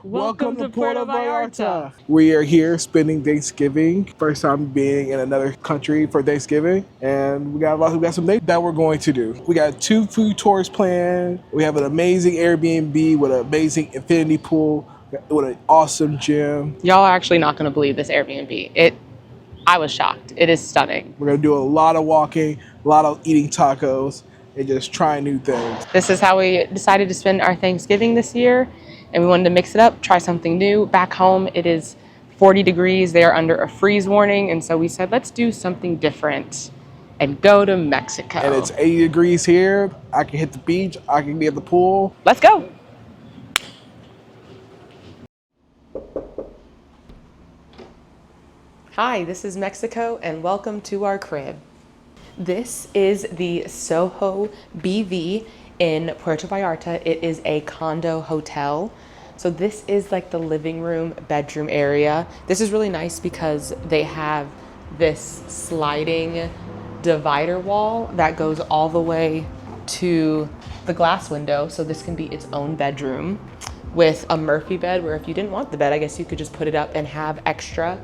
Welcome to Puerto Vallarta. We are here spending Thanksgiving. First time being in another country for Thanksgiving, and we got some things that we're going to do. We got 2 food tours planned. We have an amazing Airbnb with an amazing infinity pool with an awesome gym. Y'all are actually not going to believe this Airbnb. I was shocked. It is stunning. We're gonna do a lot of walking, a lot of eating tacos, and just trying new things. This is how we decided to spend our Thanksgiving this year, and we wanted to mix it up, try something new. Back home, it is 40 degrees. They are under a freeze warning, and so we said, let's do something different and go to Mexico. And it's 80 degrees here. I can hit the beach. I can be at the pool. Let's go. Hi, this is Mexico, and welcome to our crib. This is the Soho BV in Puerto Vallarta. It is a condo hotel. So this is like the living room, bedroom area. This is really nice because they have this sliding divider wall that goes all the way to the glass window. So this can be its own bedroom with a Murphy bed, where if you didn't want the bed, I guess you could just put it up and have extra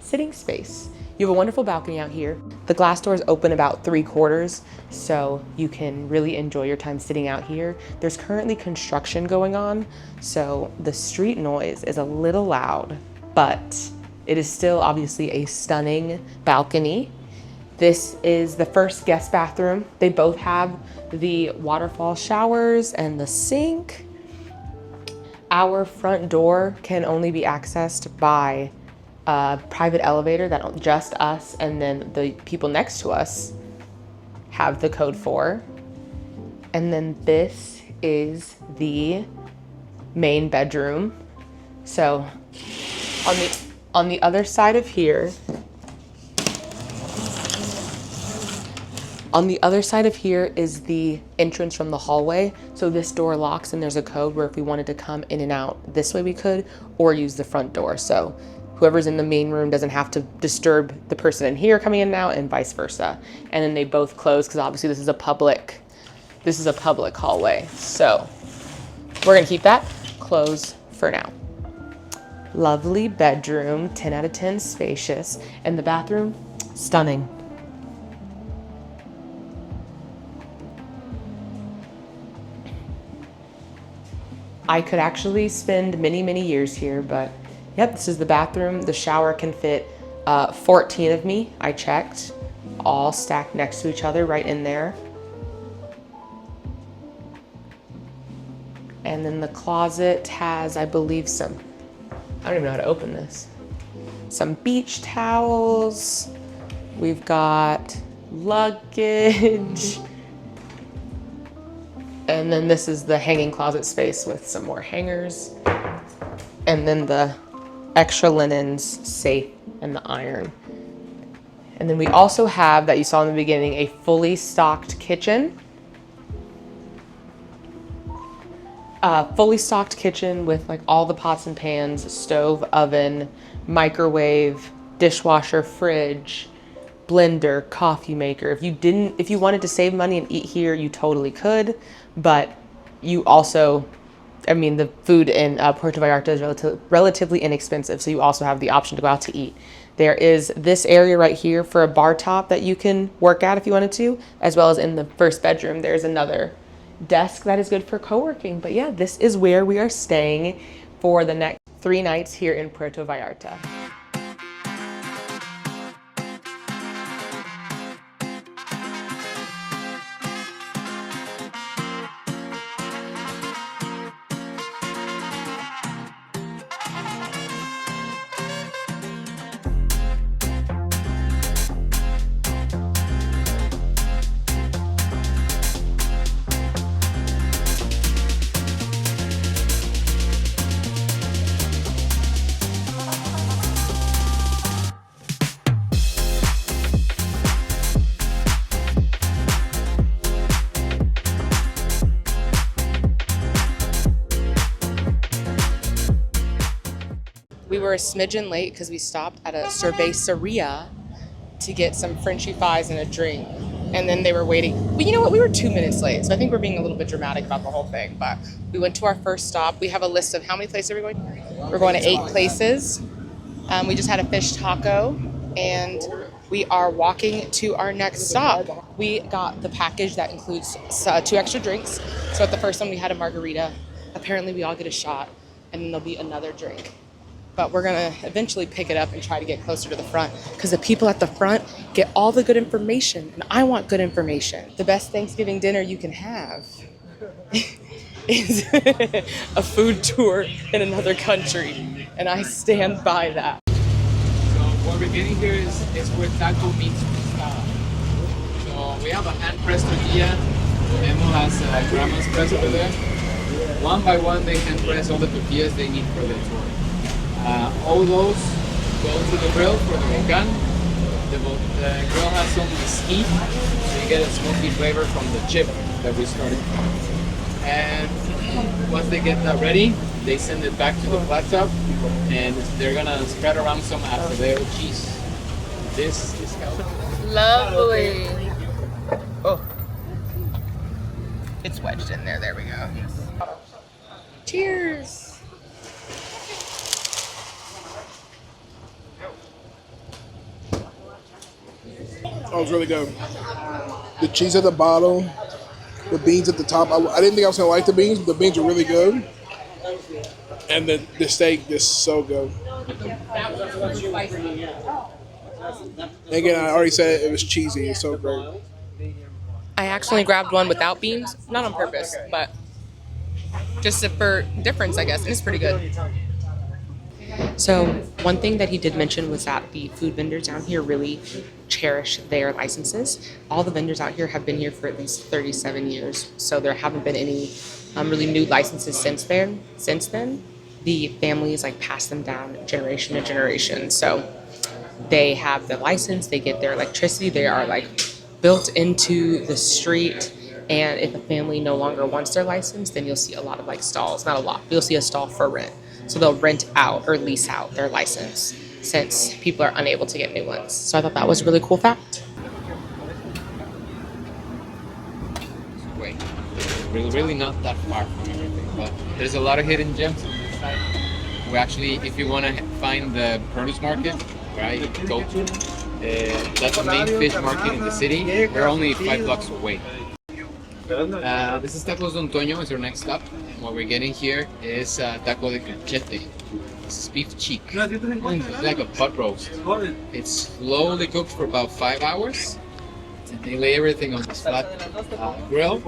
sitting space. You have a wonderful balcony out here. The glass doors open about 3/4, so you can really enjoy your time sitting out here. There's currently construction going on, so the street noise is a little loud, but it is still obviously a stunning balcony. This is the first guest bathroom. They both have the waterfall showers and the sink. Our front door can only be accessed by a private elevator that just us and then the people next to us have the code for. And then this is the main bedroom. So on the other side of here, is the entrance from the hallway. So this door locks and there's a code where if we wanted to come in and out this way we could, or use the front door. So whoever's in the main room doesn't have to disturb the person in here coming in and out, and vice versa. And then they both close because obviously this is a public hallway. So we're gonna keep that closed for now. Lovely bedroom, 10 out of 10 spacious, and the bathroom, stunning. I could actually spend many, many years here, but yep, this is the bathroom. The shower can fit 14 of me. I checked, all stacked next to each other right in there. And then the closet has, I believe, I don't even know how to open this. Some beach towels. We've got luggage. And then this is the hanging closet space with some more hangers. And then the extra linens, safe, and the iron. And then we also have, that you saw in the beginning, a fully stocked kitchen. Fully stocked kitchen with like all the pots and pans, stove, oven, microwave, dishwasher, fridge, blender, coffee maker. If you wanted to save money and eat here, you totally could, but you also, the food in Puerto Vallarta is relatively inexpensive, so you also have the option to go out to eat. There is this area right here for a bar top that you can work at if you wanted to, as well as in the first bedroom, there's another desk that is good for co-working. But yeah, this is where we are staying for the next 3 nights here in Puerto Vallarta. We were a smidgen late because we stopped at a cerveceria to get some Frenchy fries and a drink. and then they were waiting. Well, you know what? We were 2 minutes late, so I think we're being a little bit dramatic about the whole thing. But we went to our first stop. We have a list of how many places are we going? We're going to 8 places. We just had a fish taco, and we are walking to our next stop. We got the package that includes 2 extra drinks. So at the first one, we had a margarita. Apparently, we all get a shot, and then there'll be another drink. But we're gonna eventually pick it up and try to get closer to the front because the people at the front get all the good information, and I want good information. The best Thanksgiving dinner you can have is a food tour in another country, and I stand by that. So what we're getting here is where taco meets tostada. So we have a hand-pressed tortilla. Memo has grandma's press over there. One by one, they hand-press all the tortillas they need for the tour. All those go to the grill for the volcan. The grill has some mesquite, so you get a smoky flavor from the chip that we started. And once they get that ready, they send it back to the flat top, and they're gonna spread around some Alfredo cheese. This is how. Lovely. Oh, it's wedged in there. There we go. Cheers. Oh, it's really good. The cheese at the bottom, the beans at the top. I didn't think I was gonna like the beans, but the beans are really good. And the steak is so good. Again, I already said it was cheesy. It's so great. I actually grabbed one without beans, not on purpose, but just for difference, I guess. And it's pretty good. So one thing that he did mention was that the food vendors down here really cherish their licenses. All the vendors out here have been here for at least 37 years, so there haven't been any really new licenses since then. The families like pass them down generation to generation. So they have the license, they get their electricity, they are like built into the street. And if a family no longer wants their license, then you'll see a lot of like stalls, not a lot, but you'll see a stall for rent. So they'll rent out or lease out their license since people are unable to get new ones. So I thought that was a really cool fact. Wait, really not that far from everything, but there's a lot of hidden gems on this side. We actually, if you want to find the produce market, where I go to, that's the main fish market in the city. We're only 5 blocks away. This is Tacos Don Toño, is our next stop. What we're getting here is taco de cachete. This is beef cheek. It's like a butt roast. It's slowly cooked for about 5 hours. And they lay everything on this flat grill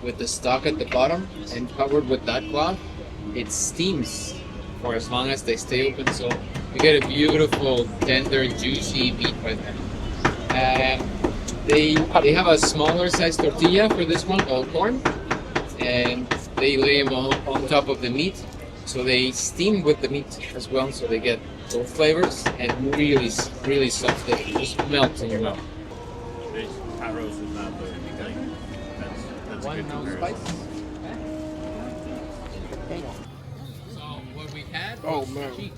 with the stock at the bottom and covered with that cloth. It steams for as long as they stay open, so you get a beautiful, tender, juicy meat right there. They have a smaller size tortilla for this one, all corn, and they lay them all on top of the meat. So they steam with the meat as well, so they get both flavors and really soft. They just melt in your mouth. Churros is not the thing. That's a good comparison. So what we had Oh, was man. cheek,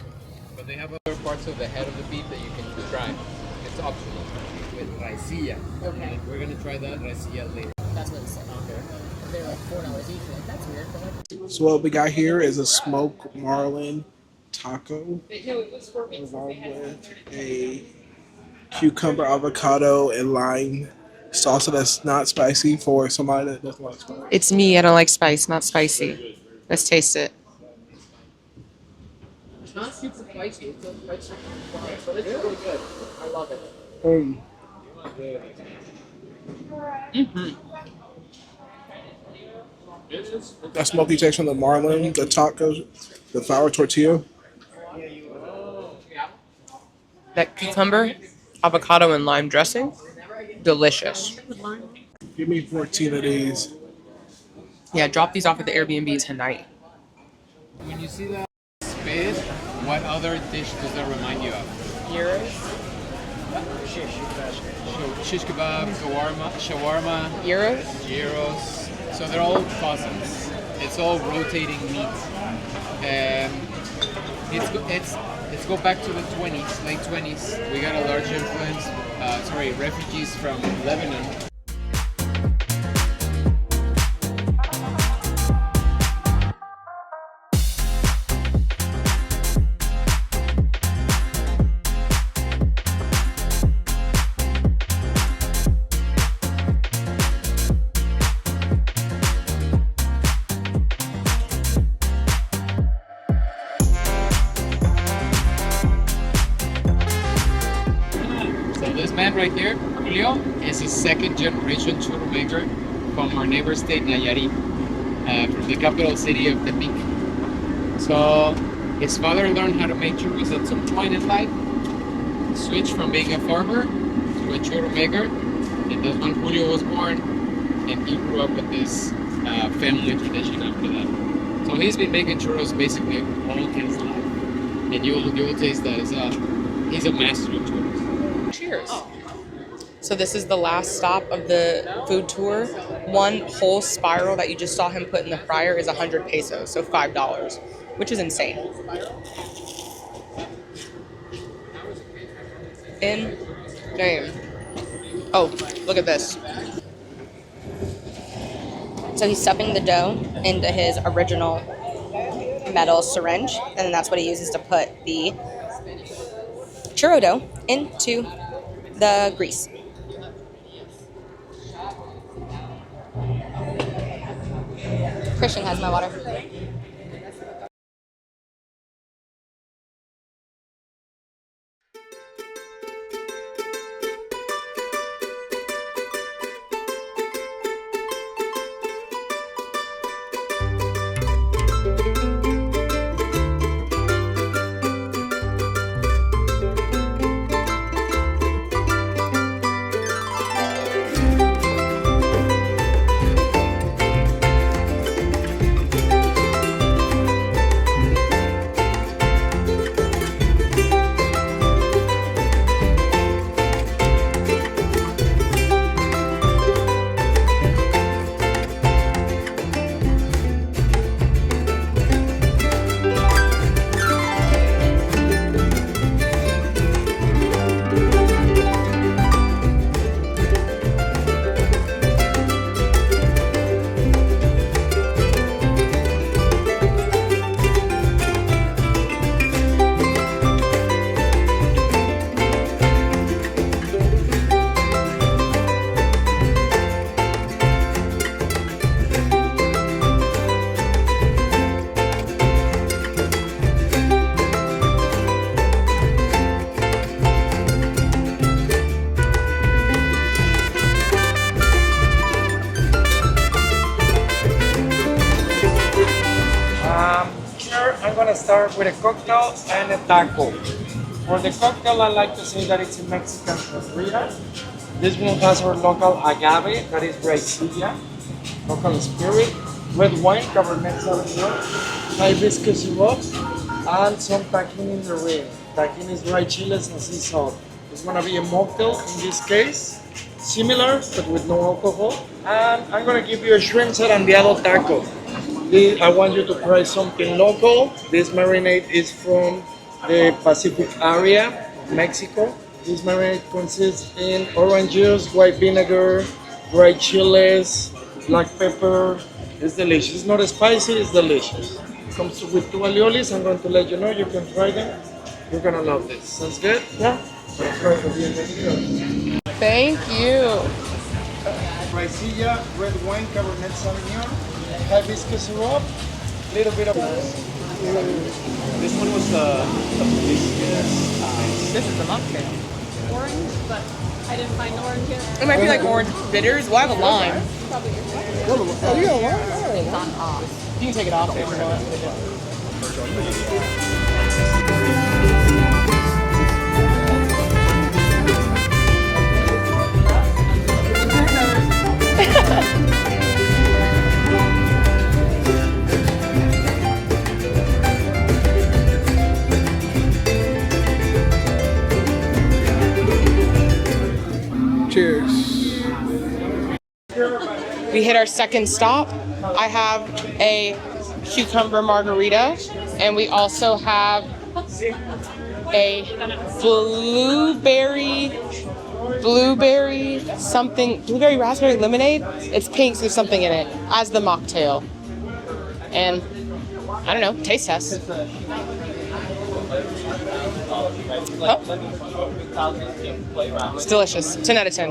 but they have other parts of the head of the beef that you can try. It's optional with raicilla. Okay. We're gonna try that raicilla later. That's what he said. Okay. They're like $4 each. Like, that's weird. But like, So what we got here is a smoked marlin taco along with a cucumber, avocado, and lime salsa that's not spicy for somebody that doesn't like spice. it's me. I don't like spice. Not spicy. Let's taste it. It's not super spicy. It's not spicy, but it's really good. I love it. That smoky taste from the marlin, the tacos, the flour tortilla. That cucumber, avocado, and lime dressing, delicious. Give me 14 of these. Yeah, drop these off at the Airbnb tonight. When you see that spit, what other dish does that remind you of? Gyros? Shish kebab, shawarma, gyros. So they're all cousins. It's all rotating meat. Let's go back to the 20s, late 20s. We got a large influence. Refugees from Lebanon. man right here, Julio, is a second generation churro maker from our neighbor state, Nayarit, from the capital city of Tepic. So his father learned how to make churros at some point in life, switched from being a farmer to a churro maker, and that's when Julio was born, and he grew up with this family tradition after that. So he's been making churros basically all his life, and you'll taste that he's a master of churros. Cheers. So this is the last stop of the food tour. One whole spiral that you just saw him put in the fryer is 100 pesos, so $5, which is insane. Insane. Oh, look at this. So he's stuffing the dough into his original metal syringe, and then that's what he uses to put the churro dough into the grease. Christian has my water. I'm gonna start with a cocktail and a taco. For the cocktail, I like to say that it's a Mexican margarita. This one has our local agave, that is raicilla, local spirit, red wine, Cabernet Sauvignon, hibiscus syrup, and some tahini in the rim. Tahini is dried chiles and sea salt. It's gonna be a mocktail in this case, similar but with no alcohol. And I'm gonna give you a shrimp zarandeado taco. I want you to try something local. This marinade is from the Pacific area, Mexico. This marinade consists in orange juice, white vinegar, dried chiles, black pepper. It's delicious. It's not spicy, it's delicious. It comes with two aliolis. I'm going to let you know. You can try them. You're gonna love this. Sounds good? Yeah? Thank you. Raicilla, red wine, Cabernet Sauvignon, hibiscus syrup, little bit of. This one was the hibiscus. This is the mocktail. Orange, but I didn't find orange here. It might be like orange bitters. Well, I have a lime. Probably your Oh, you got a lime? It's on top. You can take it off if you want. Cheers. We hit our second stop. I have a cucumber margarita, and we also have a blueberry raspberry lemonade. It's pink, so there's something in it, as the mocktail. And I don't know, taste test. Oh. It's delicious. 10 out of 10.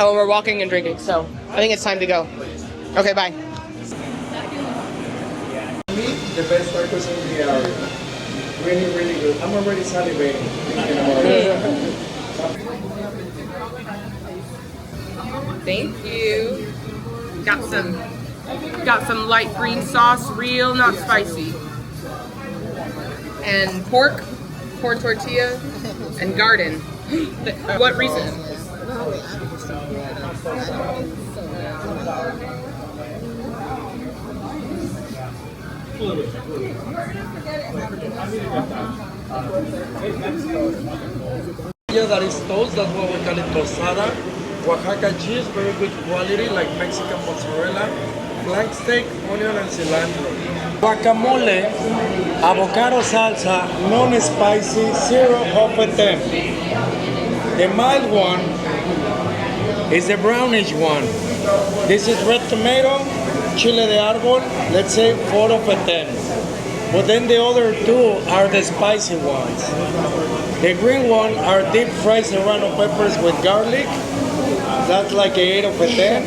Oh, we're walking and drinking, so I think it's time to go. Okay, bye. The best tacos in the area. Really, really good. I'm already salivating. thinking about it. Thank you. Got some light green sauce, real not spicy. And pork, corn tortilla, and garden. What reason? Yeah, that is toast. That's what we call it tostada. Oaxaca cheese, very good quality, like Mexican mozzarella. Flank steak, onion, and cilantro. Guacamole, avocado salsa, non-spicy, 0 off a 10. The mild one is the brownish one. This is red tomato, chile de árbol, let's say 4 of a 10. But then the other two are the spicy ones. The green one are deep fried serrano peppers with garlic. That's like a 8 of a 10.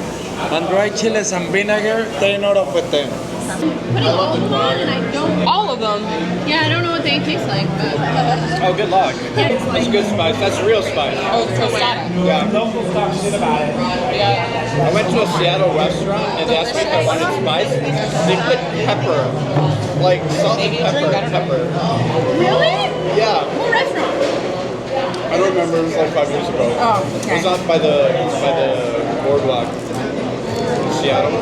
And dried chiles and vinegar, 10 out of a 10. Putting all of them on, and I don't. All of them. Yeah, I don't know what they taste like, but. Oh, good luck. That's good spice. That's real spice. Oh, tostada. Yeah. I went to a Seattle restaurant and they asked me if I wanted spice. They put pepper, like salt and pepper. Really? Yeah. What restaurant? I don't remember. It was like 5 years ago. Oh, It was out by the boardwalk in Seattle.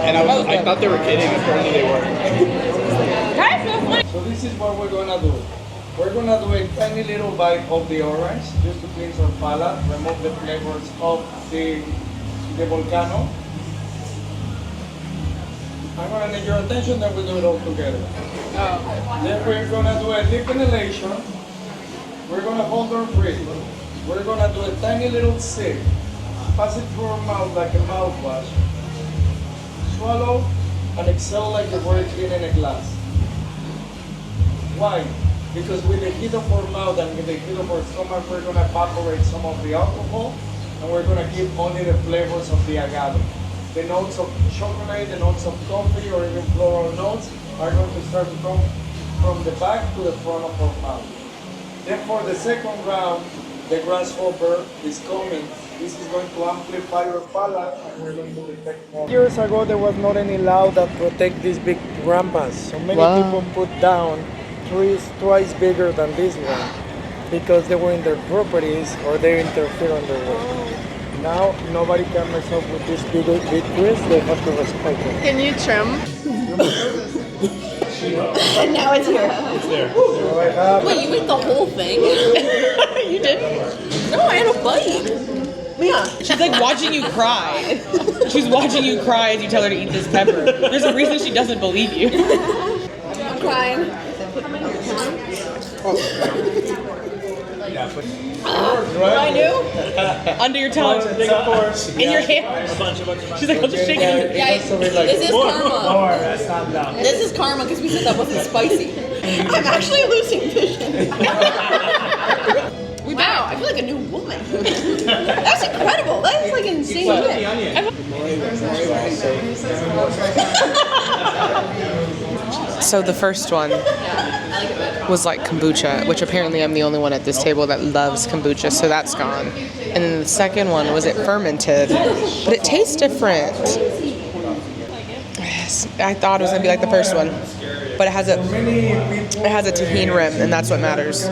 And I thought they were kidding. Apparently they weren't. So this is what we're gonna do. We're gonna do a tiny little bite of the orange, just to cleanse our palate, remove the flavors of the volcano. I'm gonna need your attention, then we'll do it all together. Then we're gonna do a deep inhalation. We're gonna hold our breath. We're gonna do a tiny little sip. Pass it through our mouth like a mouthwash. Swallow and exhale like if we're cleaning a glass. Why? Because with the heat of our mouth and with the heat of our stomach, we're gonna evaporate some of the alcohol and we're gonna keep only the flavors of the agave. The notes of chocolate, the notes of coffee, or even floral notes are going to start to come from the back to the front of our mouth. Then for the second round, the grasshopper is coming. This is going to amplify your palate and we're going to detect more. Years ago, there was not any law that protect these big rampas. So many people put down trees twice bigger than this one because they were in their properties or they interfere on their work. Now, nobody can mess up with these big trees. They have to respect them. Can you trim? And now it's here. It's there. So I have Wait, you ate the whole thing? You did? No, I had a bite. Yeah. She's like watching you cry. She's watching you cry as you tell her to eat this pepper. There's a reason she doesn't believe you. I'm crying. I knew. Under your tongue. In your hand. She's like, I'll just shake it. Yeah, this is karma. This is karma because we said that wasn't spicy. I'm actually losing vision. Wow, I feel like a new woman. That's incredible. That is like insane. So the first one was like kombucha, which apparently I'm the only one at this table that loves kombucha, so that's gone. And then the second one was it fermented, but it tastes different. Yes, I thought it was gonna be like the first one, but it has a tahini rim, and that's what matters.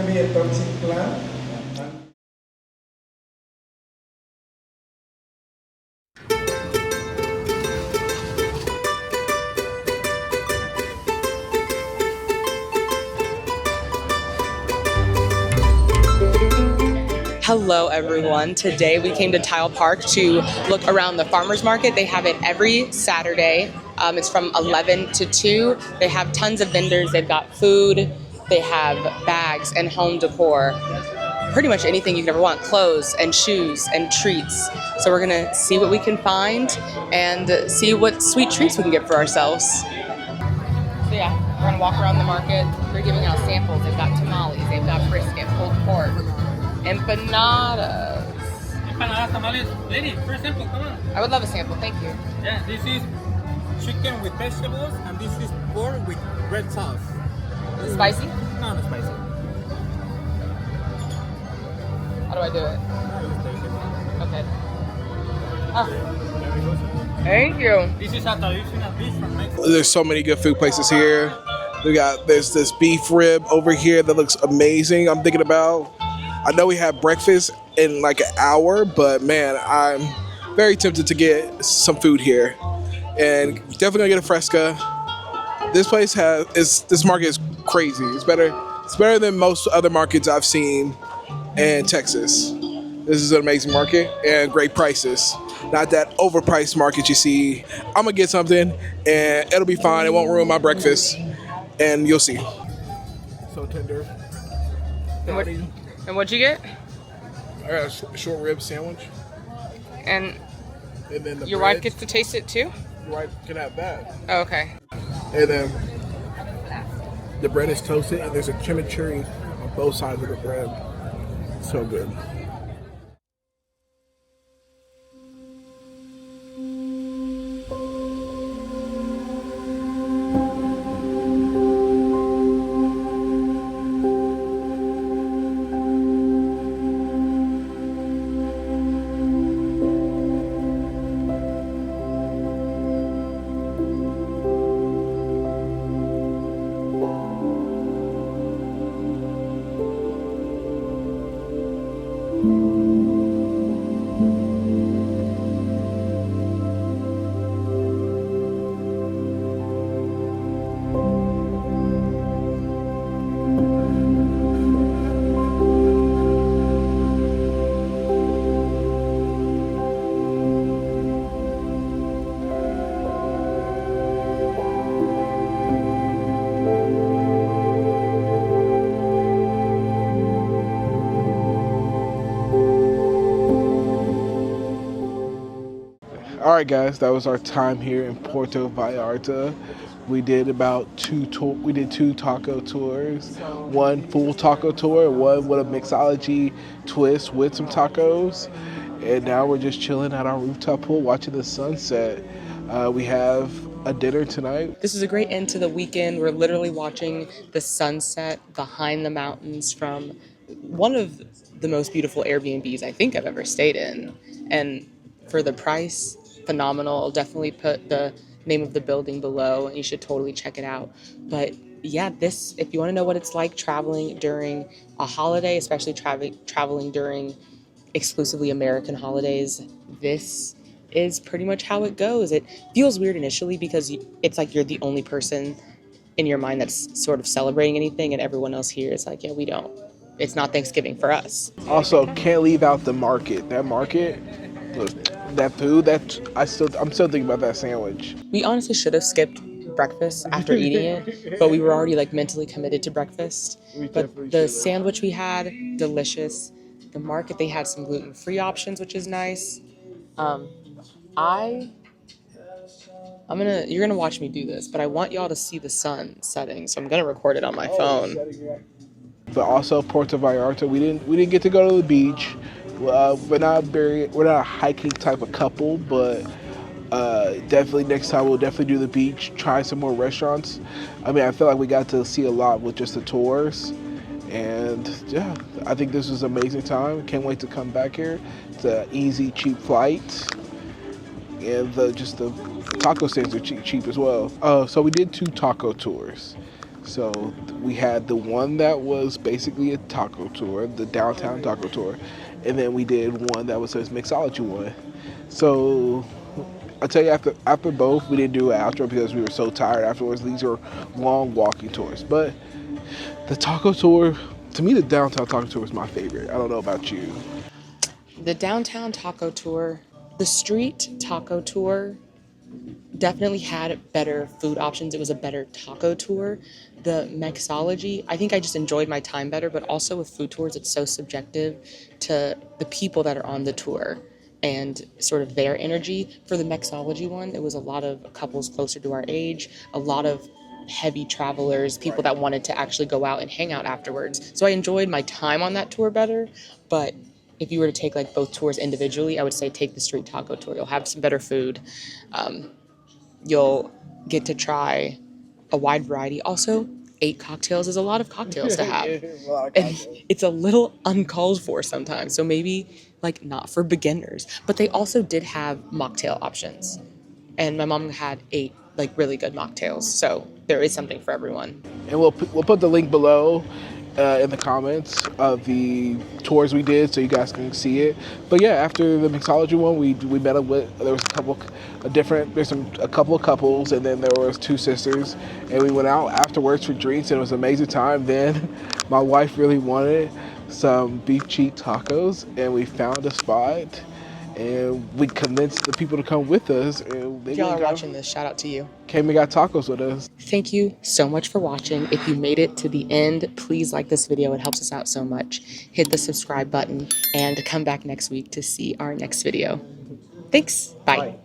Hello everyone. Today we came to Tile Park to look around the farmers market. They have it every Saturday. It's from 11 to 2. They have tons of vendors. They've got food, they have bags and home decor. Pretty much anything you could ever want. Clothes and shoes and treats. So we're gonna see what we can find and see what sweet treats we can get for ourselves. So yeah, we're gonna walk around the market. They're giving out samples. They've got tamales, they've got brisket, pulled pork, empanadas. Empanadas, tamales, lady, first sample, come on. I would love a sample, thank you. Yeah, this is chicken with vegetables, and this is pork with red sauce. Spicy? on the spicy. How do I do it? No, you just take it. Okay. Ah, There it goes. thank you. This is a traditional dish from Mexico. There's so many good food places here. There's this beef rib over here that looks amazing. I'm thinking about. I know we have breakfast in like an hour, but man, I'm very tempted to get some food here, and definitely gonna get a fresca. This this market is crazy. It's better than most other markets I've seen in Texas. This is an amazing market and great prices. Not that overpriced market you see. I'm gonna get something and it'll be fine. It won't ruin my breakfast, and you'll see. So tender. And what'd you get? I got a short rib sandwich, And and then your wife gets to taste it too? Your wife can have that. Oh, okay. And then the bread is toasted, and there's a chimichurri on both sides of the bread. So good. All right, guys, that was our time here in Puerto Vallarta. We did two taco tours, one full taco tour, one with a mixology twist with some tacos, and now we're just chilling at our rooftop pool watching the sunset. We have a dinner tonight. This is a great end to the weekend. We're literally watching the sunset behind the mountains from one of the most beautiful Airbnbs I think I've ever stayed in. And for the price, phenomenal. I'll definitely put the name of the building below, and you should totally check it out. But yeah, if you want to know what it's like traveling during a holiday, especially traveling during exclusively American holidays, this is pretty much how it goes. It feels weird initially because it's like you're the only person in your mind that's sort of celebrating anything, and everyone else here is like, yeah, we don't. It's not Thanksgiving for us. Also, can't leave out the market. That market, look, that food, I'm still thinking about that sandwich. We honestly should have skipped breakfast after eating it, but we were already like mentally committed to breakfast. But the sandwich we had, delicious. The market, they had some gluten-free options, which is nice. You're gonna watch me do this, but I want y'all to see the sun setting, so I'm gonna record it on my phone. But also Puerto Vallarta, we didn't get to go to the beach. We're not a hiking type of couple, but definitely next time we'll definitely do the beach. Try some more restaurants. I mean, I feel like we got to see a lot with just the tours, and yeah, I think this was an amazing time. Can't wait to come back here. It's an easy, cheap flight, and the taco stands are cheap as well. So we did 2 taco tours. So we had the one that was basically a taco tour, the downtown taco tour, and then we did one that was his Mixology one. So I'll tell you, after both, we didn't do an outro because we were so tired afterwards. These are long walking tours. But the taco tour, to me, the downtown taco tour is my favorite. I don't know about you. The downtown taco tour, the street taco tour definitely had better food options. It was a better taco tour. The Mixology, I think I just enjoyed my time better, but also with food tours, it's so subjective to the people that are on the tour and sort of their energy. For the Mixology one, it was a lot of couples closer to our age, a lot of heavy travelers, people that wanted to actually go out and hang out afterwards. So I enjoyed my time on that tour better, but if you were to take like both tours individually, I would say take the street taco tour. You'll have some better food. You'll get to try a wide variety. Also, 8 cocktails is a lot of cocktails to have. It's a lot of And cocktails. it's a little uncalled for sometimes. So maybe like not for beginners. But they also did have mocktail options. And my mom had 8 like really good mocktails. So there is something for everyone. And we'll put the link below in the comments of the tours we did, so you guys can see it. But yeah, after the mixology one, we met up with, there was a couple of couples, and then there was 2 sisters, and we went out afterwards for drinks, and it was an amazing time. Then my wife really wanted some beef cheek tacos, and we found a spot. And we convinced the people to come with us, and they If y'all are watching this, shout out to you. came and got tacos with us. Thank you so much for watching. If you made it to the end, please like this video. It helps us out so much. Hit the subscribe button and come back next week to see our next video. Thanks. Bye.